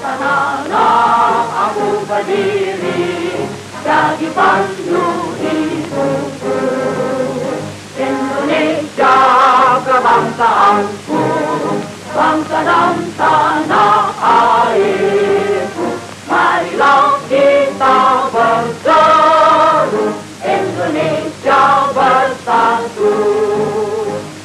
Tanah aku berdiri jadi pandu hidupku. Indonesia kebangsaanku, bangsa dan tanah airku. Marilah kita berseru, Indonesia bersatu.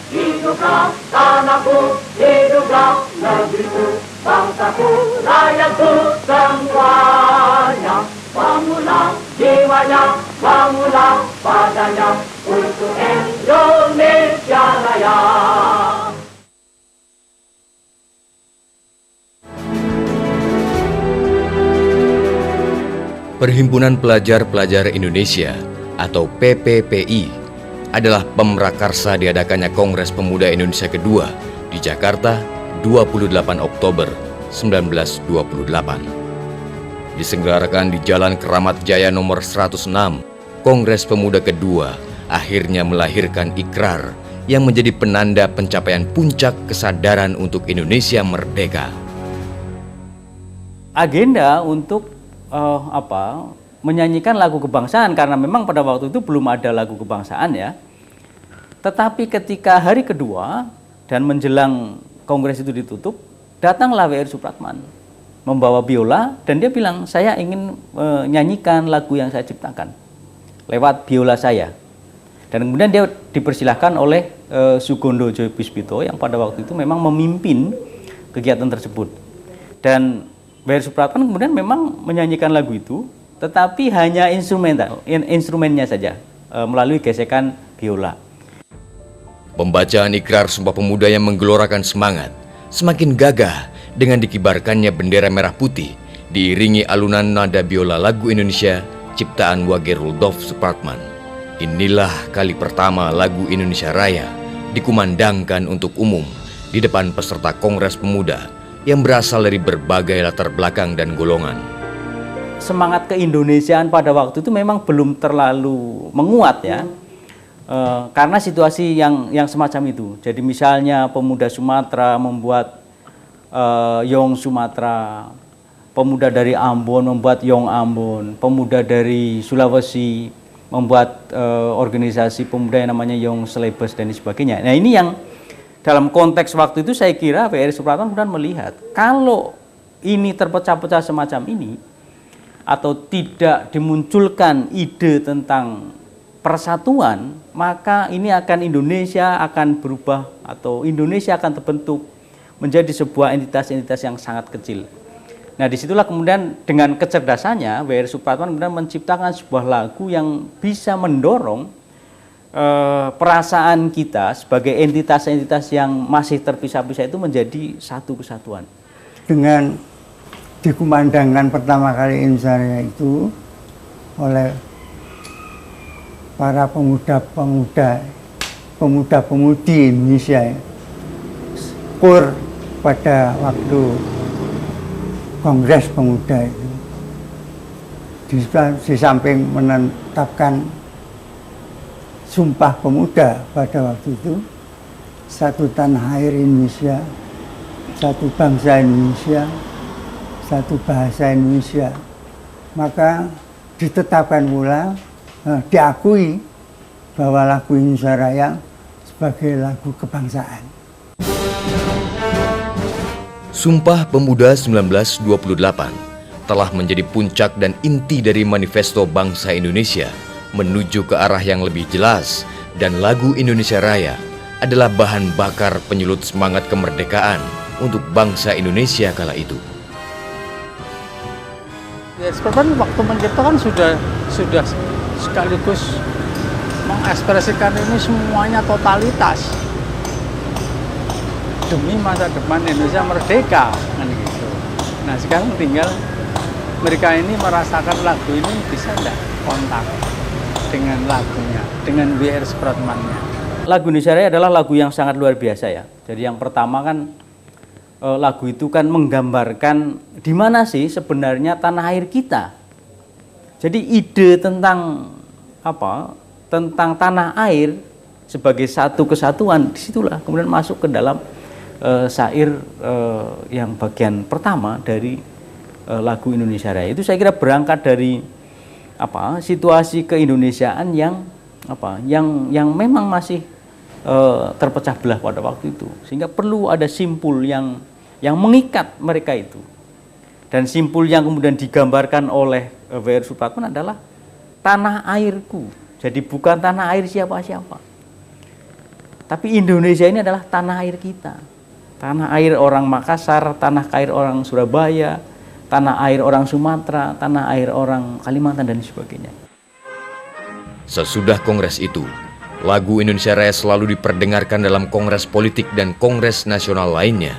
Hiduplah tanahku, hiduplah negeriku, bangsaku, rakyatku semuanya. Bangunlah jiwanya, bangunlah badannya untuk Indonesia Raya. Perhimpunan Pelajar-Pelajar Indonesia atau PPPI adalah pemrakarsa diadakannya Kongres Pemuda Indonesia kedua di Jakarta 28 Oktober 1928. Diselenggarakan di Jalan Keramat Jaya nomor 106, Kongres Pemuda kedua akhirnya melahirkan ikrar yang menjadi penanda pencapaian puncak kesadaran untuk Indonesia merdeka. Agenda untuk menyanyikan lagu kebangsaan, karena memang pada waktu itu belum ada lagu kebangsaan ya. Tetapi ketika hari kedua dan menjelang kongres itu ditutup, datanglah W.R. Supratman membawa biola dan dia bilang, saya ingin menyanyikan lagu yang saya ciptakan lewat biola saya. Dan kemudian dia dipersilahkan oleh Sugondo Joyopuspito yang pada waktu itu memang memimpin kegiatan tersebut. Dan W.R. Supratman kemudian memang menyanyikan lagu itu, tetapi hanya instrumennya saja, melalui gesekan biola. Pembacaan ikrar Sumpah Pemuda yang menggelorakan semangat semakin gagah dengan dikibarkannya bendera merah putih, diiringi alunan nada biola lagu Indonesia ciptaan Wage Rudolf Supratman. Inilah kali pertama lagu Indonesia Raya dikumandangkan untuk umum di depan peserta Kongres Pemuda yang berasal dari berbagai latar belakang dan golongan. Semangat keindonesiaan pada waktu itu memang belum terlalu menguat ya, karena situasi yang semacam itu. Jadi misalnya pemuda Sumatera membuat Yong Sumatera, pemuda dari Ambon membuat Yong Ambon, pemuda dari Sulawesi membuat organisasi pemuda yang namanya Yong Celebes dan sebagainya. Nah ini yang dalam konteks waktu itu saya kira W.R. Supratman kemudian melihat kalau ini terpecah-pecah semacam ini atau tidak dimunculkan ide tentang persatuan, maka ini akan Indonesia akan berubah atau Indonesia akan terbentuk menjadi sebuah entitas-entitas yang sangat kecil. Nah disitulah kemudian dengan kecerdasannya W.R. Supratman kemudian menciptakan sebuah lagu yang bisa mendorong perasaan kita sebagai entitas-entitas yang masih terpisah-pisah itu menjadi satu kesatuan. Dengan dikumandangkan pertama kali Indonesia Raya itu oleh para pemuda-pemudi Indonesia, kur pada waktu Kongres Pemuda itu, di samping menetapkan Sumpah Pemuda pada waktu itu, satu tanah air Indonesia, satu bangsa Indonesia, satu bahasa Indonesia, maka ditetapkan pula, diakui bahwa lagu Indonesia Raya sebagai lagu kebangsaan. Sumpah Pemuda 1928 telah menjadi puncak dan inti dari manifesto bangsa Indonesia menuju ke arah yang lebih jelas, dan lagu Indonesia Raya adalah bahan bakar penyulut semangat kemerdekaan untuk bangsa Indonesia kala itu. Ya, Supratman waktu menciptakan sudah sekaligus mengekspresikan ini semuanya totalitas demi masa depan Indonesia merdeka kan gitu. Nah sekarang tinggal mereka ini merasakan lagu ini bisa tidak kontak dengan lagunya, dengan W.R. Supratman-nya. Lagu Indonesia Raya adalah lagu yang sangat luar biasa ya. Jadi yang pertama kan lagu itu kan menggambarkan di mana sih sebenarnya tanah air kita. Jadi ide tentang tentang tanah air sebagai satu kesatuan, disitulah kemudian masuk ke dalam syair yang bagian pertama dari lagu Indonesia Raya itu saya kira berangkat dari situasi keindonesiaan yang memang masih terpecah belah pada waktu itu, sehingga perlu ada simpul yang mengikat mereka itu. Dan simpul yang kemudian digambarkan oleh W.R. Supratman adalah tanah airku. Jadi bukan tanah air siapa-siapa, tapi Indonesia ini adalah tanah air kita. Tanah air orang Makassar, tanah air orang Surabaya, tanah air orang Sumatera, tanah air orang Kalimantan, dan sebagainya. Sesudah kongres itu, lagu Indonesia Raya selalu diperdengarkan dalam kongres politik dan kongres nasional lainnya.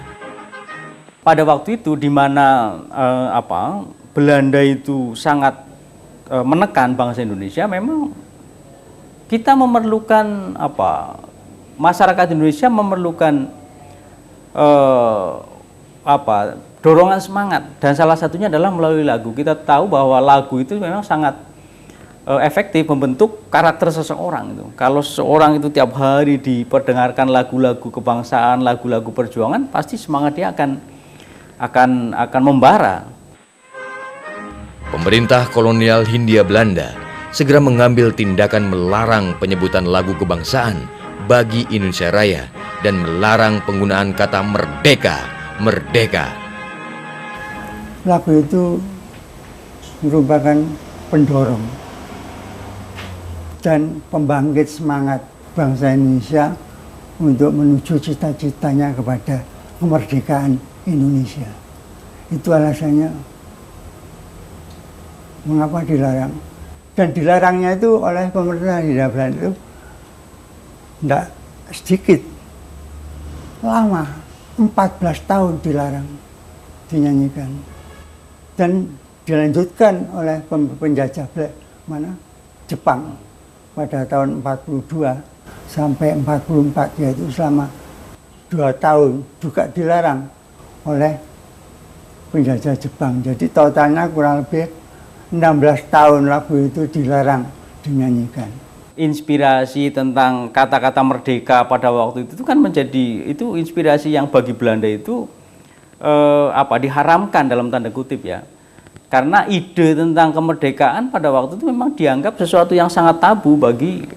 Pada waktu itu di mana Belanda itu sangat menekan bangsa Indonesia, memang kita memerlukan masyarakat Indonesia memerlukan dorongan semangat, dan salah satunya adalah melalui lagu. Kita tahu bahwa lagu itu memang sangat efektif membentuk karakter seseorang itu. Kalau seseorang itu tiap hari diperdengarkan lagu-lagu kebangsaan, lagu-lagu perjuangan, pasti semangat dia akan membara. Pemerintah kolonial Hindia Belanda segera mengambil tindakan melarang penyebutan lagu kebangsaan bagi Indonesia Raya dan melarang penggunaan kata merdeka, merdeka. Lagu itu merupakan pendorong dan pembangkit semangat bangsa Indonesia untuk menuju cita-citanya kepada kemerdekaan Indonesia. Itu alasannya mengapa dilarang. Dan dilarangnya itu oleh pemerintah Hindia Belanda itu tidak sedikit, lama, 14 tahun dilarang dinyanyikan. Dan dilanjutkan oleh penjajah Jepang pada tahun 42 sampai 44, yaitu selama 2 tahun juga dilarang oleh penjajah Jepang. Jadi totalnya kurang lebih 16 tahun lagu itu dilarang dinyanyikan. Inspirasi tentang kata-kata merdeka pada waktu itu kan menjadi itu inspirasi yang bagi Belanda itu diharamkan dalam tanda kutip ya. Karena ide tentang kemerdekaan pada waktu itu memang dianggap sesuatu yang sangat tabu bagi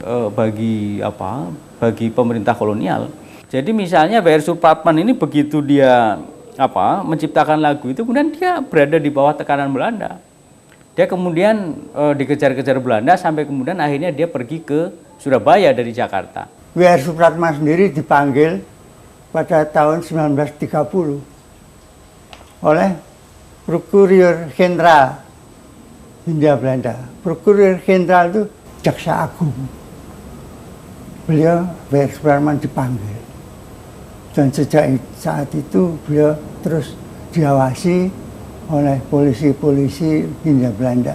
pemerintah kolonial. Jadi misalnya W.R. Supratman ini begitu dia menciptakan lagu itu, kemudian dia berada di bawah tekanan Belanda. Dia kemudian dikejar-kejar Belanda sampai kemudian akhirnya dia pergi ke Surabaya dari Jakarta. W.R. Supratman sendiri dipanggil pada tahun 1930 oleh Prokureur Jenderal Hindia Belanda. Prokureur Jenderal itu Jaksa Agung. Beliau W.R. Supratman dipanggil. Dan sejak saat itu beliau terus diawasi oleh polisi-polisi Hindia Belanda.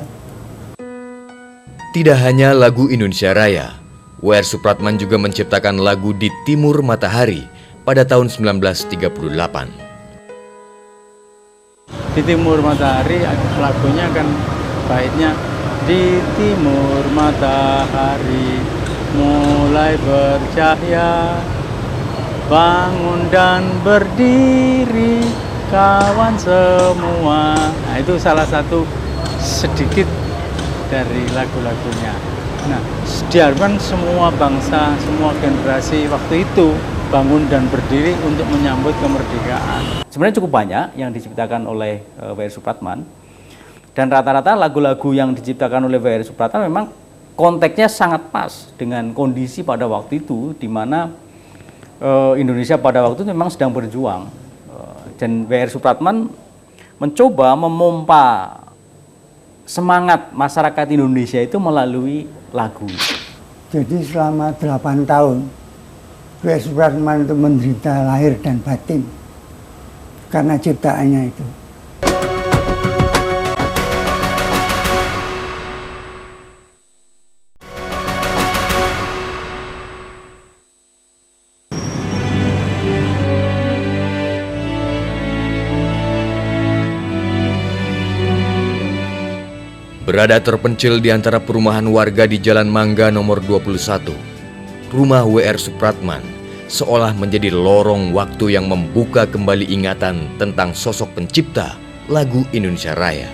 Tidak hanya lagu Indonesia Raya, W.R. Supratman juga menciptakan lagu Di Timur Matahari pada tahun 1938. Di Timur Matahari lagunya kan baitnya, di timur matahari mulai bercahaya, bangun dan berdiri kawan semua. Nah, itu salah satu sedikit dari lagu-lagunya. Nah, diharapkan semua bangsa, semua generasi waktu itu bangun dan berdiri untuk menyambut kemerdekaan. Sebenarnya cukup banyak yang diciptakan oleh W.R. Supratman, dan rata-rata lagu-lagu yang diciptakan oleh W.R. Supratman memang konteksnya sangat pas dengan kondisi pada waktu itu, di mana Indonesia pada waktu itu memang sedang berjuang. Dan W.R. Supratman mencoba memompa semangat masyarakat Indonesia itu melalui lagu. Jadi selama 8 tahun W.R. Supratman itu menderita lahir dan batin karena ciptaannya itu. Berada terpencil di antara perumahan warga di Jalan Mangga nomor 21, rumah W.R. Supratman seolah menjadi lorong waktu yang membuka kembali ingatan tentang sosok pencipta lagu Indonesia Raya.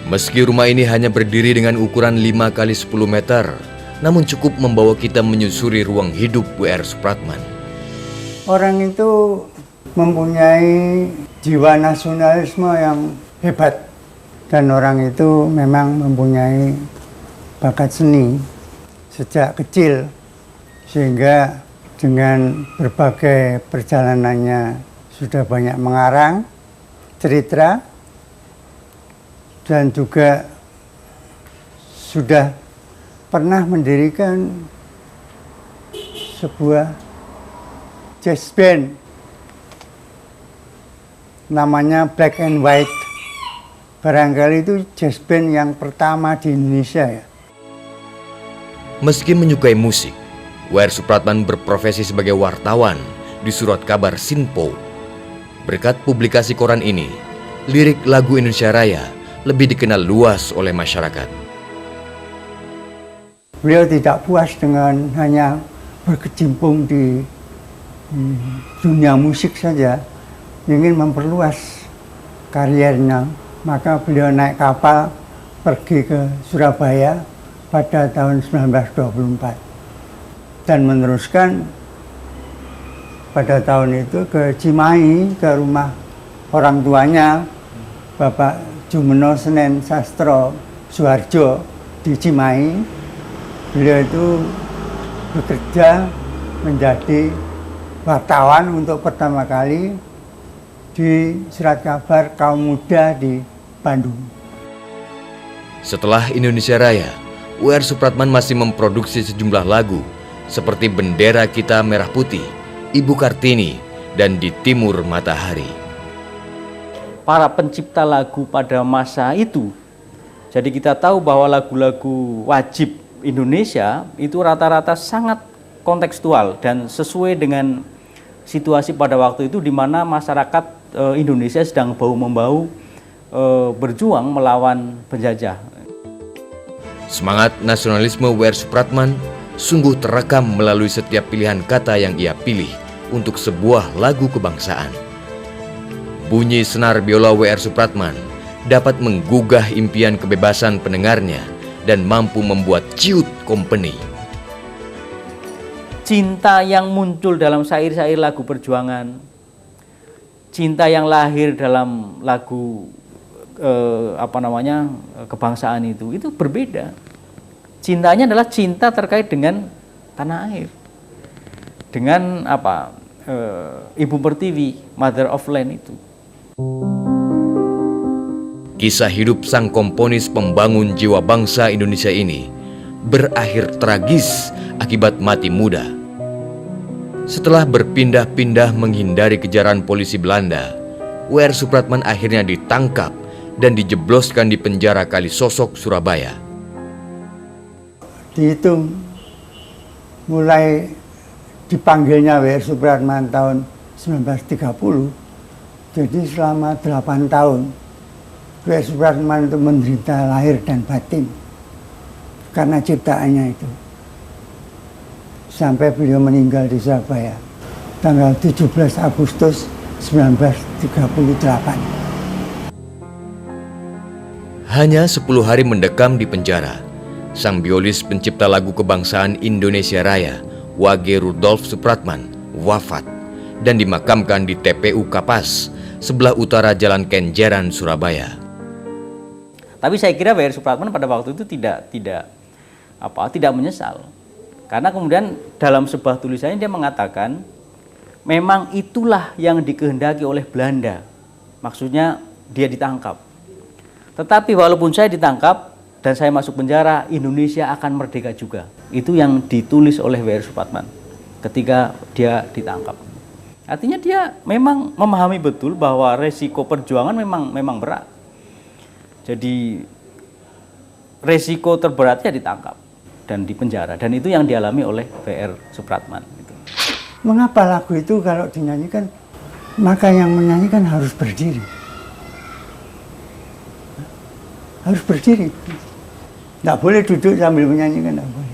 Meski rumah ini hanya berdiri dengan ukuran 5 x 10 meter, namun cukup membawa kita menyusuri ruang hidup W.R. Supratman. Orang itu mempunyai jiwa nasionalisme yang hebat. Dan orang itu memang mempunyai bakat seni sejak kecil. Sehingga dengan berbagai perjalanannya sudah banyak mengarang cerita dan juga sudah pernah mendirikan sebuah jazz band namanya Black and White. Barangkali itu jazz band yang pertama di Indonesia ya. Meski menyukai musik, W.R. Supratman berprofesi sebagai wartawan di surat kabar Sinpo. Berkat publikasi koran ini, lirik lagu Indonesia Raya lebih dikenal luas oleh masyarakat. Beliau tidak puas dengan hanya berkecimpung di dunia musik saja, ingin memperluas karirnya. Maka beliau naik kapal pergi ke Surabaya pada tahun 1924 dan meneruskan pada tahun itu ke Cimahi, ke rumah orang tuanya Bapak Jumeno Senen Sastro Suharjo di Cimahi. Beliau itu bekerja menjadi wartawan untuk pertama kali di surat kabar kaum muda di Bandung. Setelah Indonesia Raya, W.R. Supratman masih memproduksi sejumlah lagu seperti Bendera Kita Merah Putih, Ibu Kartini, dan Di Timur Matahari. Para pencipta lagu pada masa itu, jadi kita tahu bahwa lagu-lagu wajib Indonesia itu rata-rata sangat kontekstual dan sesuai dengan situasi pada waktu itu di mana masyarakat Indonesia sedang bahu-membahu berjuang melawan penjajah. Semangat nasionalisme W.R. Supratman sungguh terekam melalui setiap pilihan kata yang ia pilih untuk sebuah lagu kebangsaan. Bunyi senar biola W.R. Supratman dapat menggugah impian kebebasan pendengarnya dan mampu membuat ciut kompeni. Cinta yang muncul dalam syair-syair lagu perjuangan, cinta yang lahir dalam lagu kebangsaan itu berbeda. Cintanya adalah cinta terkait dengan tanah air, dengan Ibu Pertiwi, Mother of Land itu. Kisah hidup sang komponis pembangun jiwa bangsa Indonesia ini berakhir tragis akibat mati muda. Setelah berpindah-pindah menghindari kejaran polisi Belanda, W.R. Supratman akhirnya ditangkap dan dijebloskan di penjara Kalisosok, Surabaya. Dihitung mulai dipanggilnya W.R. Supratman tahun 1930, jadi selama 8 tahun W.R. Supratman itu menderita lahir dan batin karena ciptaannya itu. Sampai beliau meninggal di Surabaya tanggal 17 Agustus 1938. Hanya 10 hari mendekam di penjara, sang biolis pencipta lagu kebangsaan Indonesia Raya, Wage Rudolf Supratman, wafat dan dimakamkan di TPU Kapas, sebelah utara Jalan Kenjeran, Surabaya. Tapi saya kira W.R. Supratman pada waktu itu tidak menyesal. Karena kemudian dalam sebuah tulisannya dia mengatakan, memang itulah yang dikehendaki oleh Belanda. Maksudnya dia ditangkap. Tetapi walaupun saya ditangkap dan saya masuk penjara, Indonesia akan merdeka juga. Itu yang ditulis oleh W.R. Supratman ketika dia ditangkap. Artinya dia memang memahami betul bahwa resiko perjuangan memang berat. Jadi resiko terberatnya ditangkap dan dipenjara, dan itu yang dialami oleh W.R. Supratman. Mengapa lagu itu kalau dinyanyikan, maka yang menyanyikan harus berdiri. Harus berdiri. Tidak boleh duduk sambil menyanyikan, tidak boleh.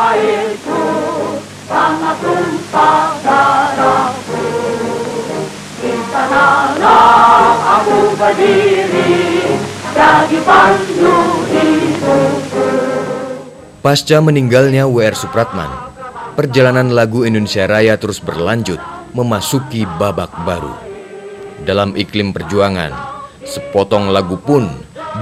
airku, tanah tumpah darahku. Di sanalah aku berdiri, jadi pandu hidupku. Pasca meninggalnya W.R. Supratman, perjalanan lagu Indonesia Raya terus berlanjut memasuki babak baru. Dalam iklim perjuangan, sepotong lagu pun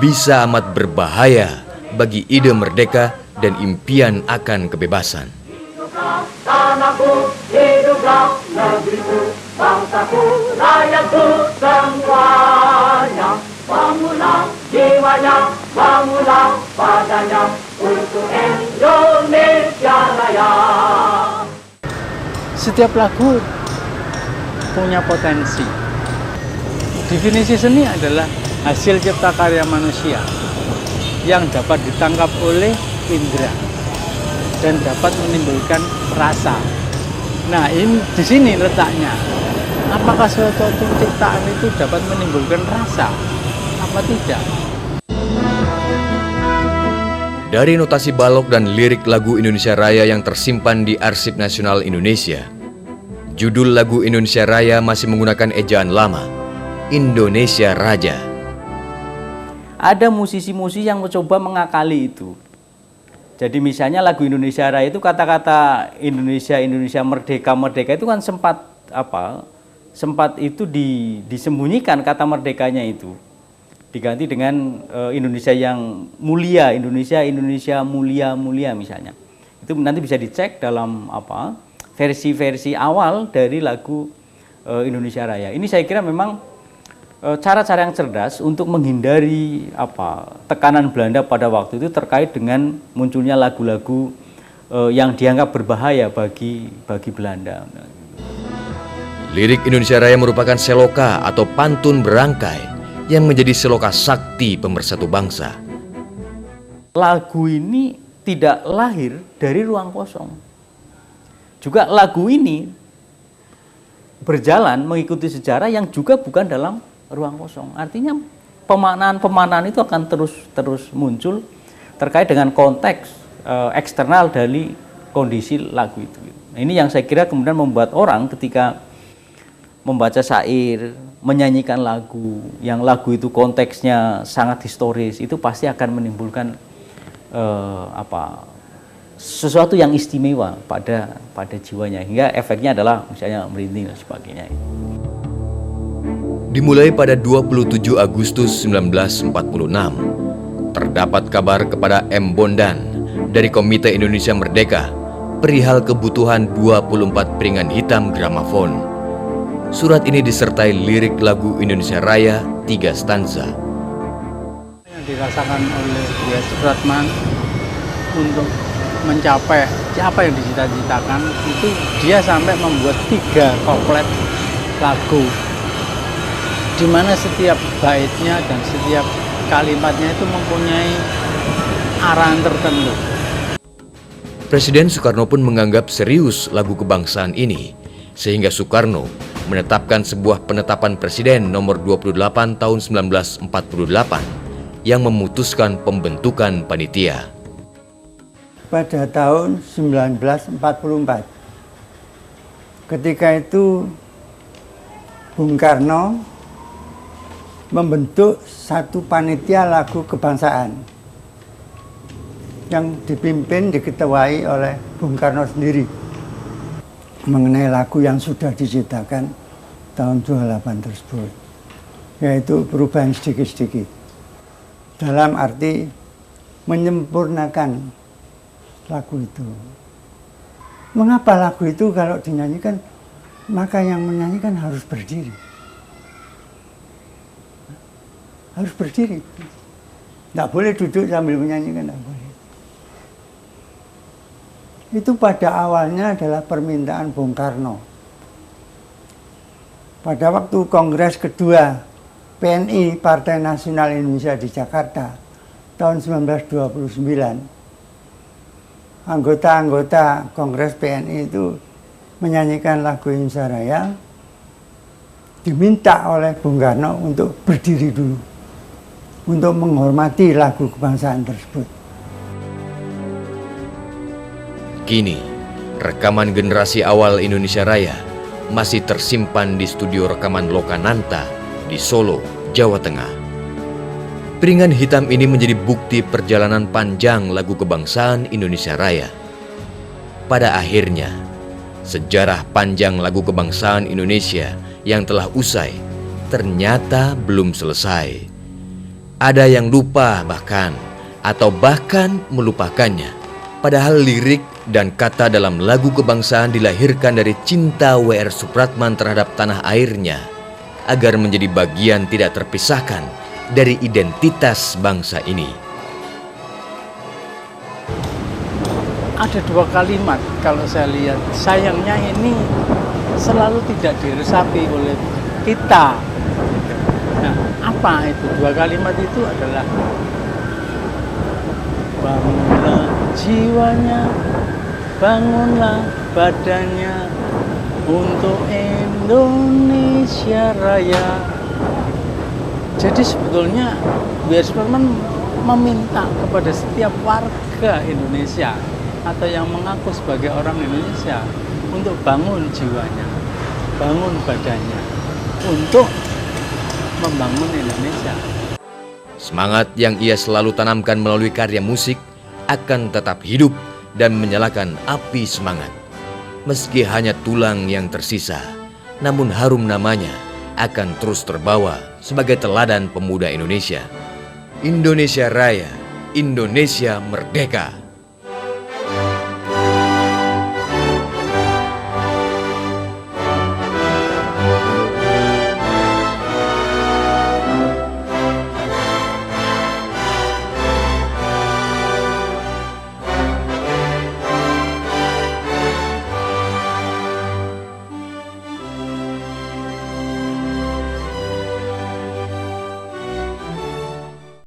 bisa amat berbahaya bagi ide merdeka dan impian akan kebebasan. Hiduplah tanahku, hiduplah negeriku, bangsaku, rakyatku semuanya. Bangunlah jiwanya, bangunlah padanya, untuk Indonesia Raya. Setiap lagu punya potensi. Definisi seni adalah hasil cipta karya manusia yang dapat ditangkap oleh indera dan dapat menimbulkan rasa. Nah, ini di sini letaknya. Apakah suatu ciptaan itu dapat menimbulkan rasa? Apa tidak? Dari notasi balok dan lirik lagu Indonesia Raya yang tersimpan di Arsip Nasional Indonesia, judul lagu Indonesia Raya masih menggunakan ejaan lama, Indonesia Raja. Ada musisi-musisi yang mencoba mengakali itu. Jadi misalnya lagu Indonesia Raya itu kata-kata Indonesia merdeka itu kan sempat itu disembunyikan kata merdekanya itu. Diganti dengan Indonesia yang mulia, Indonesia mulia misalnya. Itu nanti bisa dicek dalam versi-versi awal dari lagu Indonesia Raya. Ini saya kira memang cara-cara yang cerdas untuk menghindari tekanan Belanda pada waktu itu terkait dengan munculnya lagu-lagu yang dianggap berbahaya bagi Belanda. Lirik Indonesia Raya merupakan seloka atau pantun berangkai yang menjadi seloka sakti pemersatu bangsa. Lagu ini tidak lahir dari ruang kosong. Juga lagu ini berjalan mengikuti sejarah yang juga bukan dalam ruang kosong. Artinya pemaknaan itu akan terus muncul terkait dengan konteks eksternal dari kondisi lagu itu. Ini yang saya kira kemudian membuat orang ketika membaca syair, menyanyikan lagu, yang lagu itu konteksnya sangat historis, itu pasti akan menimbulkan sesuatu yang istimewa pada jiwanya, hingga efeknya adalah misalnya merinding dan sebagainya. Dimulai pada 27 Agustus 1946, terdapat kabar kepada M. Bondan dari Komite Indonesia Merdeka perihal kebutuhan 24 piringan hitam gramafon. Surat ini disertai lirik lagu Indonesia Raya 3 stanza. Yang dirasakan oleh W.R. Supratman untuk mencapai apa yang dicita-citakan itu, dia sampai membuat 3 couplet lagu, di mana setiap baitnya dan setiap kalimatnya itu mempunyai arahan tertentu. Presiden Soekarno pun menganggap serius lagu kebangsaan ini, sehingga Soekarno menetapkan sebuah penetapan Presiden nomor 28 tahun 1948 yang memutuskan pembentukan panitia. Pada tahun 1944, ketika itu Bung Karno membentuk satu panitia lagu kebangsaan yang diketuai oleh Bung Karno sendiri, mengenai lagu yang sudah diciptakan tahun 28 tersebut, yaitu perubahan sedikit-sedikit dalam arti menyempurnakan lagu itu. Mengapa lagu itu kalau dinyanyikan, maka yang menyanyikan harus berdiri. Harus berdiri. Tidak boleh duduk sambil menyanyikan, tidak boleh. Itu pada awalnya adalah permintaan Bung Karno. Pada waktu Kongres kedua PNI Partai Nasional Indonesia di Jakarta tahun 1929, anggota-anggota Kongres PNI itu menyanyikan lagu Indonesia Raya, diminta oleh Bung Karno untuk berdiri dulu, untuk menghormati lagu kebangsaan tersebut. Kini, rekaman generasi awal Indonesia Raya masih tersimpan di studio rekaman Lokananta di Solo, Jawa Tengah. Piringan hitam ini menjadi bukti perjalanan panjang lagu kebangsaan Indonesia Raya. Pada akhirnya, sejarah panjang lagu kebangsaan Indonesia yang telah usai ternyata belum selesai. Ada yang lupa atau bahkan melupakannya. Padahal lirik dan kata dalam lagu kebangsaan dilahirkan dari cinta W.R. Supratman terhadap tanah airnya, agar menjadi bagian tidak terpisahkan dari identitas bangsa ini. Ada dua kalimat kalau saya lihat, sayangnya ini selalu tidak diresapi oleh kita. Nah, apa itu? Dua kalimat itu adalah bangunlah jiwanya, bangunlah badannya untuk Indonesia Raya. Jadi sebetulnya W.R. Supratman meminta kepada setiap warga Indonesia atau yang mengaku sebagai orang Indonesia untuk bangun jiwanya, bangun badannya untuk membangun Indonesia. Semangat yang ia selalu tanamkan melalui karya musik akan tetap hidup dan menyalakan api semangat. Meski hanya tulang yang tersisa, namun harum namanya akan terus terbawa sebagai teladan pemuda Indonesia. Indonesia Raya, Indonesia Merdeka.